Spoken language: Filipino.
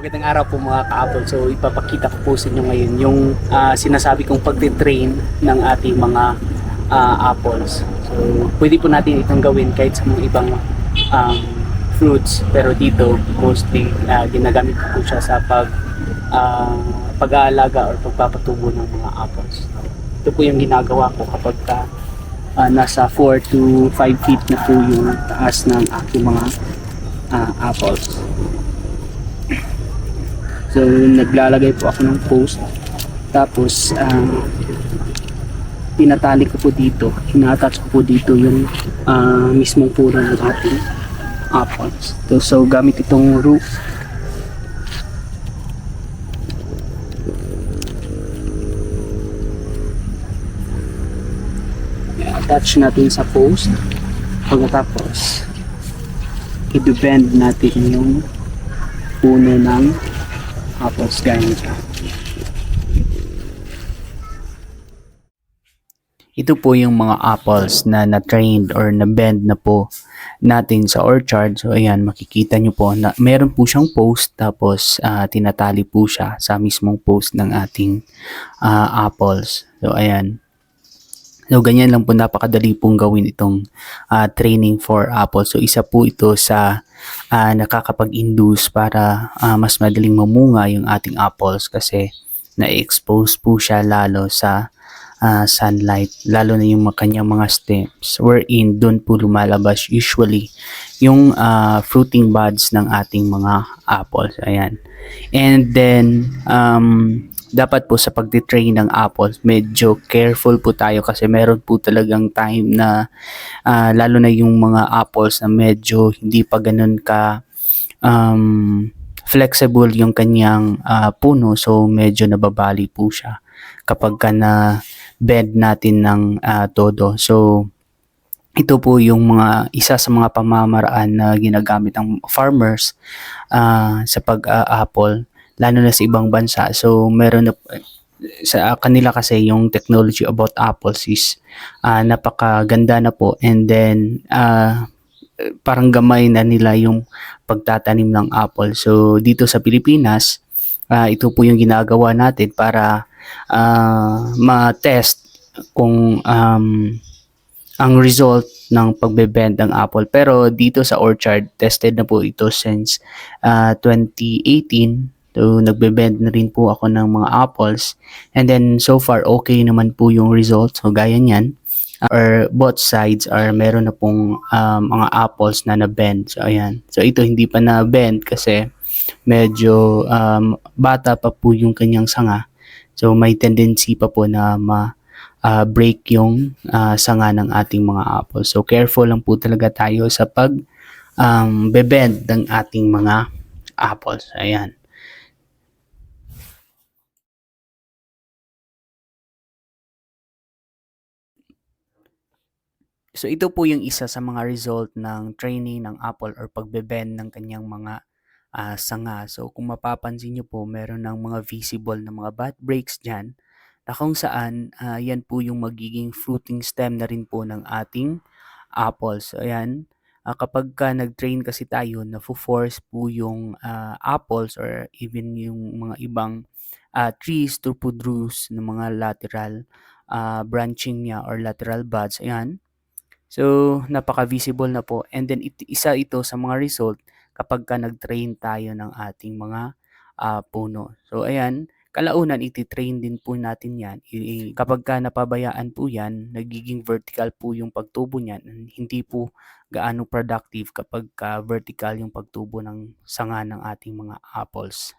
Magandang araw po mga ka-Apple. So ipapakita ko po sa inyo ngayon yung sinasabi kong pagtitrain ng ating mga apples. So pwede po natin itong gawin kahit sa mga ibang um, fruits. Pero dito mostly ginagamit ko po siya sa pag-aalaga or pagpapatubo ng mga apples. Ito po yung ginagawa ko kapag nasa 4 to 5 feet na po yung taas ng aking mga apples. So naglalagay po ako ng post, tapos tinatali ko po dito, ina-attach ko po dito yung mismong puro ng ating apples. So gamit itong roof, i-attach natin sa post. Pagkatapos i-bend natin yung puno ng apples gaya nito. Ito po yung mga apples na na-trained or na-bend na po natin sa orchard. So ayan, makikita nyo po na meron po siyang post, tapos tinatali po siya sa mismong post ng ating apples. So ayan. So ganyan lang po, napakadali pong gawin itong training for apples. So isa po ito sa nakakapag-induce para mas madaling mamunga yung ating apples, kasi na-expose po siya lalo sa sunlight, lalo na yung kanyang mga stems, wherein doon po lumalabas usually yung fruiting buds ng ating mga apples. Ayan. And then dapat po sa pagtitrain ng apples, medyo careful po tayo, kasi meron po talagang time na lalo na yung mga apples na medyo hindi pa ganun ka flexible yung kanyang puno, so medyo nababali po siya kapag na bend natin ng todo. So ito po yung isa sa mga pamamaraan na ginagamit ng farmers sa pag-apple, lalo na sa ibang bansa. So meron na sa kanila, kasi yung technology about apples is napakaganda na po, and then parang gamay na nila yung pagtatanim ng apple. So dito sa Pilipinas, ito po yung ginagawa natin para ma-test kung ang result ng pagbe-bend ng apple. Pero dito sa orchard, tested na po ito since 2018. So nagbe-bend na rin po ako ng mga apples, and then so far okay naman po yung result. So gaya niyan, or both sides are meron na pong mga apples na na-bend. So ayan. So ito hindi pa na-bend kasi medyo bata pa po yung kanyang sanga. So may tendency pa po na break yung sanga ng ating mga apples. So careful lang po talaga tayo sa pag bebend ng ating mga apples. Ayan. So ito po yung isa sa mga result ng training ng apple or pagbe-bend ng kanyang mga sanga. So kung mapapansin nyo po, meron ng mga visible na mga bud breaks dyan, na kung saan yan po yung magiging fruiting stem na rin po ng ating apples. So ayan, kapag nag-train kasi tayo, na-force po yung apples or even yung mga ibang trees to produce ng mga lateral branching niya or lateral buds. Ayan. So, napaka-visible na po, and then isa ito sa mga result kapag nag-train tayo ng ating mga puno. So, ayan, kalaunan iti-train din po natin yan. Kapag napabayaan po yan, nagiging vertical po yung pagtubo niyan. Hindi po gaano productive kapag vertical yung pagtubo ng sanga ng ating mga apples.